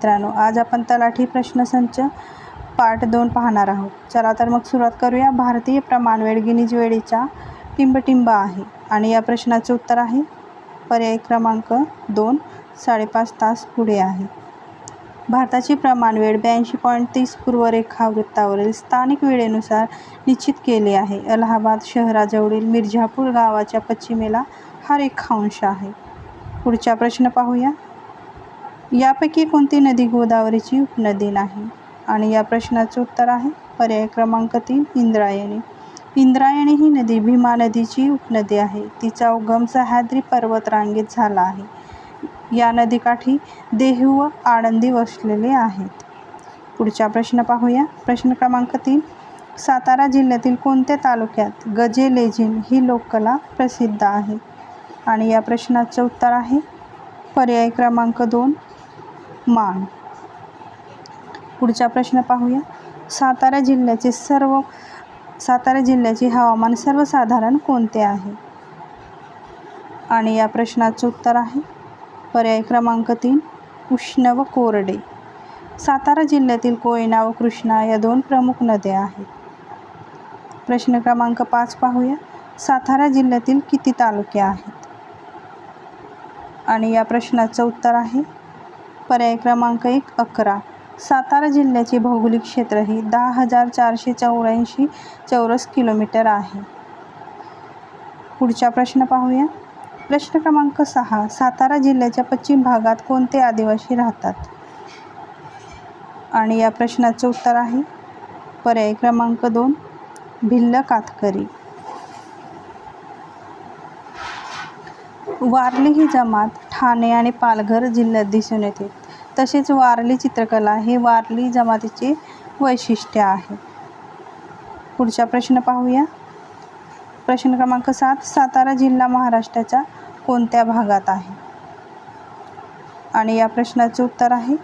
मित्रांनो, आज आपण तलाठी प्रश्नसंच पार्ट 2 पाहणार आहोत. चला तर मग सुरुवात करूया. भारतीय प्रमाणवेळ गिनीज वेळेचा टिंबटिंब आहे आणि या प्रश्नाचे उत्तर आहे पर्याय क्रमांक 2, 5.5 तास पुढे आहे. भारताची प्रमाणवेळ 82.30 पूर्व रेखावृत्तावरील स्थानिक वेळेनुसार निश्चित केली आहे. अलाहाबाद शहराजवळील मिर्झापूर गावाच्या पश्चिमेला हा रेखांश आहे. पुढचा प्रश्न पाहूया. यापैकी कोणती नदी गोदावरीची उपनदी नाही? आणि या प्रश्नाचे उत्तर आहे पर्याय क्रमांक 3, इंद्रायणी. इंद्रायणी ही नदी भीमा नदीची उपनदी आहे. तिचा उगम सह्याद्री पर्वतरांगेत झाला आहे. या नदीकाठी देहू व आळंदी वसलेले आहेत. पुढचा प्रश्न पाहूया. प्रश्न क्रमांक 3, सातारा जिल्ह्यातील कोणत्या तालुक्यात गजे लेझिम ही लोककला प्रसिद्ध आहे? आणि या प्रश्नाचे उत्तर आहे पर्याय क्रमांक 2, मान. पुढचा प्रश्न पाहूया. सातारा जिल्ह्याचे हवामान सर्वसाधारण कोणते आहे? आणि या प्रश्नाचे उत्तर आहे पर्याय क्रमांक 3, उष्ण व कोरडे. सातारा जिल्ह्यातील कोयना व कृष्णा या 2 प्रमुख नद्या आहेत. प्रश्न क्रमांक 5 पाहूया. सातारा जिल्ह्यातील किती तालुके आहेत? आणि या प्रश्नाचं उत्तर आहे पर्याय क्रमांक 1, 11. सातारा जिल्ह्याचे भौगोलिक क्षेत्र हे 10,484 चौरस किलोमीटर आहे. पुढचा प्रश्न पाहूया. प्रश्न क्रमांक 6, सातारा जिल्ह्याच्या पश्चिम भागात कोणते आदिवासी राहतात? आणि या प्रश्नाचं उत्तर आहे पर्याय क्रमांक 2, भिल्ल कातकरी. वारली ही जमात ठाणे आणि पालघर जिल्ह्यात दिसून येते. तसेच वारली चित्रकला हे वारली जमातीचे वैशिष्ट्य आहे. पुढचा प्रश्न पाहूया. प्रश्न क्रमांक 7, सातारा जिल्हा महाराष्ट्राच्या कोणत्या भागात आहे? आणि या प्रश्नाचे उत्तर आहे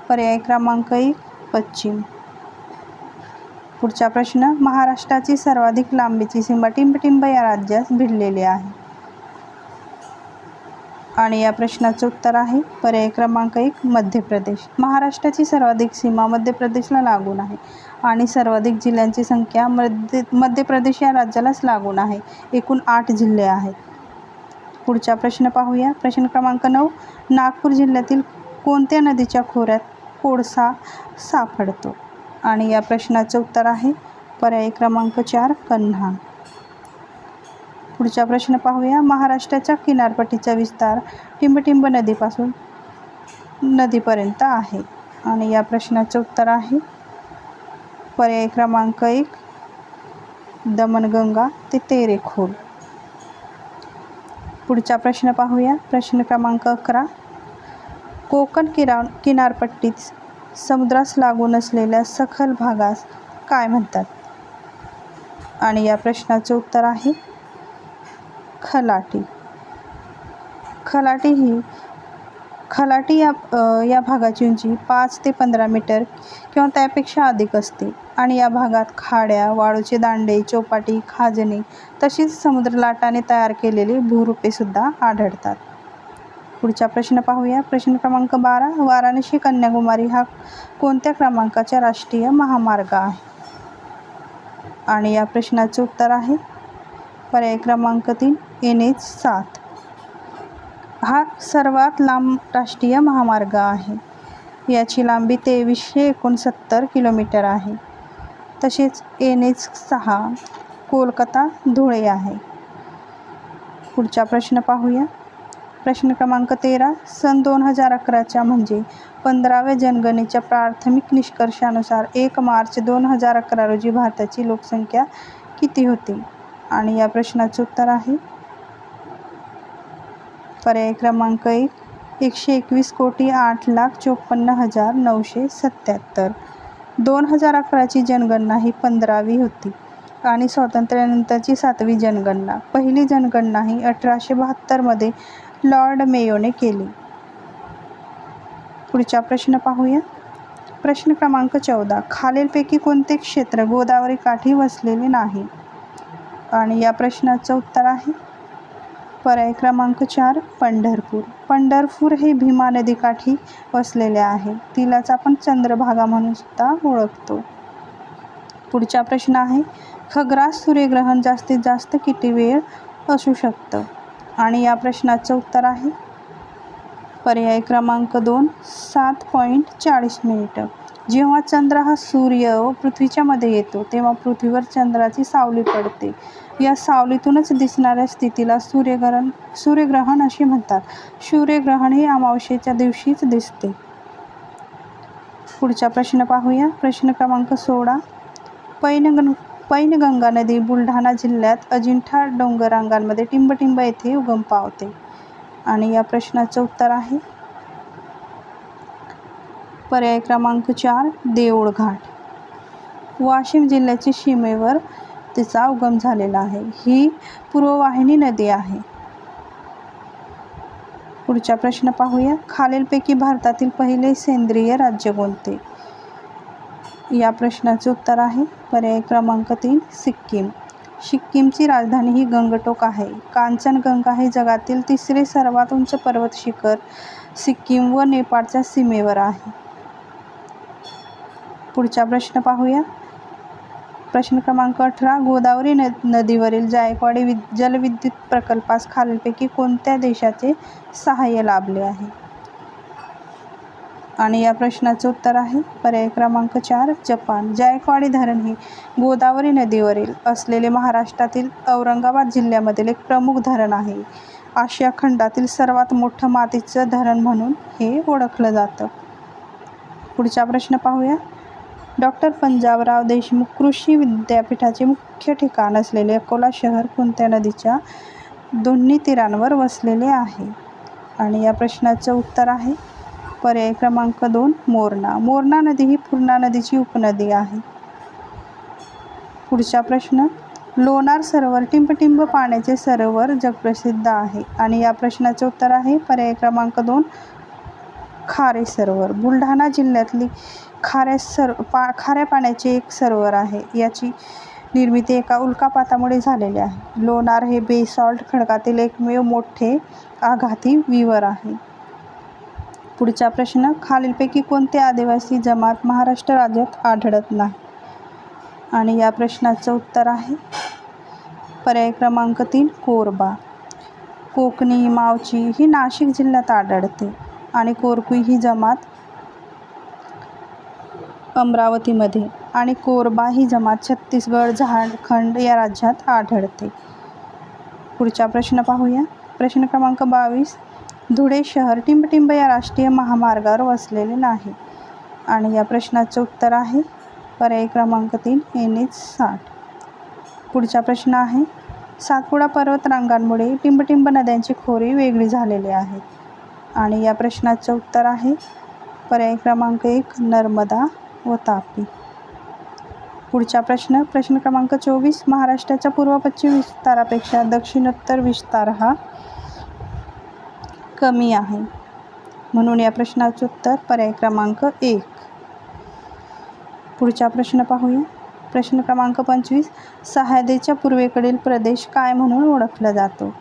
पर्याय क्रमांक 1, पश्चिम. पुढचा प्रश्न, महाराष्ट्राची सर्वाधिक लांबीची सीमा टिंबटिंब या राज्यास भिडलेली आहे. आणि या प्रश्नाचे उत्तर आहे पर्याय क्रमांक 1, मध्य प्रदेश. महाराष्ट्राची सर्वाधिक सीमा मध्य प्रदेशला लागून आहे आणि सर्वाधिक जिल्ह्यांची संख्या मध्य प्रदेश या राज्यालाच लागून आहे. एकूण 8 जिल्हे आहेत. पुढचा प्रश्न पाहूया. प्रश्न क्रमांक 9, नागपूर जिल्ह्यातील कोणत्या नदीच्या खोऱ्यात कोळसा सापडतो? आणि या प्रश्नाचे उत्तर आहे पर्याय क्रमांक 4, कन्हान. पुढचा प्रश्न पाहूया. महाराष्ट्राच्या किनारपट्टीचा विस्तार टिंबटिंब नदीपासून नदीपर्यंत आहे. आणि या प्रश्नाचे उत्तर आहे पर्याय क्रमांक 1, दमणगंगा ते तेरेखोल. पुढचा प्रश्न पाहूया. प्रश्न क्रमांक 11, कोकण किनारपट्टीत समुद्रास लागून असलेल्या सखल भागास काय म्हणतात? आणि या प्रश्नाचे उत्तर आहे खलाटी. खलाटी या भागाची उंची 5 ते 15 मीटर किंवा त्यापेक्षा अधिक असते आणि या भागात खाड्या, वाळूचे दांडे, चौपाटी, खाजणे तसेच समुद्रलाटाने तयार केलेली भूरूपे सुद्धा आढळतात. पुढचा प्रश्न पाहूया. प्रश्न क्रमांक 12, वाराणसी कन्याकुमारी हा कोणत्या क्रमांकाचा राष्ट्रीय महामार्ग आहे? आणि या प्रश्नाचे उत्तर आहे पर्याय क्रमांक 3, NH 7. हा सर्वात लांब राष्ट्रीय महामार्ग आहे. याची लांबी 2369 किलोमीटर आहे. तसेच NH 6 कोलकाता धुळे आहे. पुढचा प्रश्न पाहूया. प्रश्न क्रमांक 13, सन 2011च्या म्हणजे 15व्या जनगणनेच्या प्राथमिक निष्कर्षानुसार 1 मार्च 2011 रोजी भारताची लोकसंख्या किती होती? आणि या प्रश्नाचे उत्तर आहे पर्याय क्रमांक 1, 121,08,54,977. 2011ची जनगणना ही 15वी होती आणि स्वातंत्र्यानंतरची 7वी जनगणना. पहिली जनगणना ही 1872 मध्ये लॉर्ड मेयोने केली. पुढचा प्रश्न पाहूया. प्रश्न क्रमांक 14, खालीलपैकी कोणते क्षेत्र गोदावरी काठी वसलेले नाही? आणि या प्रश्नाचं उत्तर आहे पर्याय क्रमांक 4 पंढरपूर. पंढरपूर हे भीमा नदीकाठी वसलेले आहे. तिलाच आपण चंद्रभागा म्हणून सुद्धा ओळखतो. पुढचा प्रश्न आहे, खग्रास सूर्यग्रहण जास्तीत जास्त किती वेळ असू शकतं? आणि या प्रश्नाचं उत्तर आहे पर्याय क्रमांक 2 7.40 मिनिटं. जेव्हा चंद्र हा सूर्य व पृथ्वीच्या मध्ये येतो तेव्हा पृथ्वीवर चंद्राची सावली पडते. या सावलीतूनच दिसणाऱ्या स्थितीला सूर्यग्रहण असे म्हणतात. सूर्यग्रहण हे अमावस्येच्या दिवशीच दिसते. पुढचा प्रश्न पाहूया. प्रश्न क्रमांक 16. पैनगंगा नदी बुलढाणा जिल्ह्यात अजिंठा डोंगररांगांमध्ये टिंबटिंब येथे उगम पावते. आणि या प्रश्नाचं उत्तर आहे पर्याय क्रमांक 4 देऊळघाट. वाशिम जिल्ह्याच्या सीमेवर तिचा उगम झालेला आहे. ही पूर्ववाहिनी नदी आहे. पुढचा प्रश्न पाहूया. खालीलपैकी भारतातील पहिले सेंद्रिय राज्य कोणते? या प्रश्नाचे उत्तर आहे पर्याय क्रमांक 3 सिक्कीम. सिक्कीमची राजधानी ही गंगटोक आहे. कांचनगंगा हे जगातील तिसरे सर्वात उंच पर्वत शिखर सिक्कीम व नेपाळच्या सीमेवर आहे. पुढचा प्रश्न पाहूया. प्रश्न क्रमांक 18. गोदावरी नदीवरील जायकवाडी जलविद्युत प्रकल्पास खालीलपैकी कोणत्या देशाचे सहाय्य लाभले आहे? आणि या प्रश्नाचं उत्तर आहे पर्याय क्रमांक 4 जपान. जायकवाडी धरण हे गोदावरी नदीवरील असलेले महाराष्ट्रातील औरंगाबाद जिल्ह्यामधील एक प्रमुख धरण आहे. आशिया खंडातील सर्वात मोठं मातीचं धरण म्हणून हे ओळखलं जातं. पुढचा प्रश्न पाहूया. डॉक्टर पंजाबराव देशमुख कृषी विद्यापीठाचे मुख्य ठिकाण असलेले अकोला शहर कोणत्या नदीच्या दोन्ही तीरांवर वसलेले आहे? आणि या प्रश्नाचं उत्तर आहे पर्याय क्रमांक 2 मोरणा. मोरणा नदी ही पूर्णा नदीची उपनदी आहे. पुढचा प्रश्न. लोणार सरोवर टिंबटिंब पाण्याचे सरोवर जगप्रसिद्ध आहे. आणि या प्रश्नाचे उत्तर आहे पर्याय क्रमांक 2 खारे सरोवर. बुलढाणा जिल्ह्यातली खाऱ्या पाण्याचे एक सरोवर आहे. याची निर्मिती एका उल्कापातामुळे झालेली आहे. लोणार हे बेसॉल्ट खडकातील एकमेव मोठे आघाती विवर आहे. पुढचा प्रश्न. खालीलपैकी कोणते आदिवासी जमात महाराष्ट्र राज्यात आढळत नाही? आणि या प्रश्नाचं उत्तर आहे पर्याय क्रमांक 3 कोरबा. कोकणी मावची ही नाशिक जिल्ह्यात आढळते. आणि कोरकुई ही जमात अमरावतीमध्ये आणि कोरबा ही जमात छत्तीसगड झारखंड या राज्यात आढळते. पुढचा प्रश्न पाहूया. प्रश्न क्रमांक 22. धुळे शहर टिंबटिंब या राष्ट्रीय महामार्गावर वसलेले नाही. आणि या प्रश्नाचं उत्तर आहे पर्याय क्रमांक 3 NH60. पुढचा प्रश्न आहे. सातपुडा पर्वतरांगांमुळे टिंबटिंब नद्यांची खोरे वेगळी झालेली आहेत. आणि या प्रश्नाचं उत्तर आहे पर्याय क्रमांक 1 नर्मदा व तापी. पुढचा प्रश्न. प्रश्न क्रमांक 24. महाराष्ट्राच्या पूर्व पश्चिम विस्तारापेक्षा दक्षिणोत्तर विस्तार हा कमी आहे. म्हणून या प्रश्नाचं उत्तर पर्याय क्रमांक 1. पुढचा प्रश्न पाहूया. प्रश्न क्रमांक 25. सह्याद्रीच्या पूर्वेकडील प्रदेश काय म्हणून ओळखला जातो?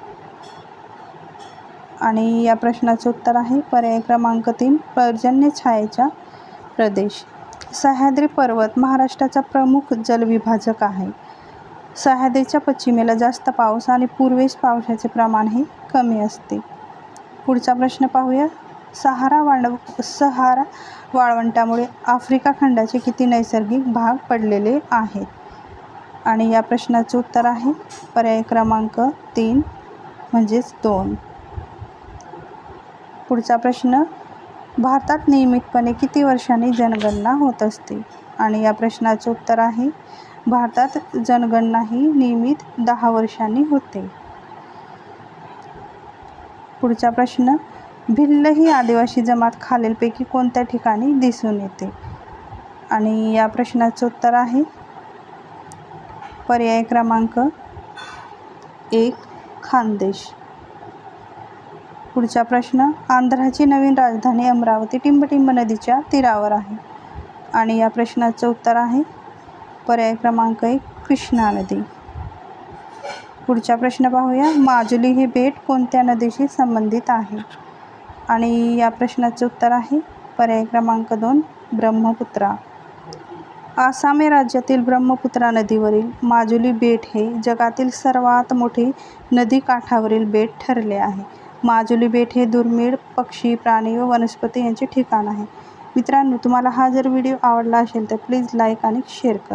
आणि या प्रश्नाचं उत्तर आहे पर्याय क्रमांक 3 पर्जन्य छायेचा प्रदेश. सह्याद्री पर्वत महाराष्ट्राचा प्रमुख जलविभाजक आहे. सह्याद्रीच्या पश्चिमेला जास्त पाऊस आणि पूर्वेस पावसाचे प्रमाण हे कमी असते. पुढचा प्रश्न पाहूया. सहारा वाळवंटामुळे आफ्रिका खंडाचे किती नैसर्गिक भाग पडलेले आहेत? आणि या प्रश्नाचं उत्तर आहे पर्याय क्रमांक 3 म्हणजेच 2. पुढचा प्रश्न. भारतात नियमितपणे किती वर्षांनी जनगणना होत असते? आणि या प्रश्नाचं उत्तर आहे भारतात जनगणना ही नियमित 10 वर्षांनी होते. पुढचा प्रश्न. भिल्ल ही आदिवासी जमात खालीलपैकी कोणत्या ठिकाणी दिसून येते? आणि या प्रश्नाचं उत्तर आहे पर्याय क्रमांक 1 खानदेश. पुढचा प्रश्न. आंध्राची नवीन राजधानी अमरावती टिंबटिंब नदीच्या तीरावर आहे. आणि या प्रश्नाचं उत्तर आहे पर्याय क्रमांक 1 कृष्णा नदी. पुढचा प्रश्न पाहूया. माजुली हे बेट कोणत्या नदीशी संबंधित आहे? आणि या प्रश्नाचे उत्तर आहे पर्याय क्रमांक 2 ब्रह्मपुत्रा. आसाम या राज्यातील ब्रह्मपुत्रा नदीवरील माजुली बेट हे जगातील सर्वात मोठे नदी काठावरील बेट ठरले आहे. माजुली बेट हे दुर्मिळ पक्षी, प्राणी व वनस्पती यांचे ठिकाण आहे. मित्रांनो, तुम्हाला हा जर व्हिडिओ आवडला असेल तर प्लीज लाईक आणि शेअर करा.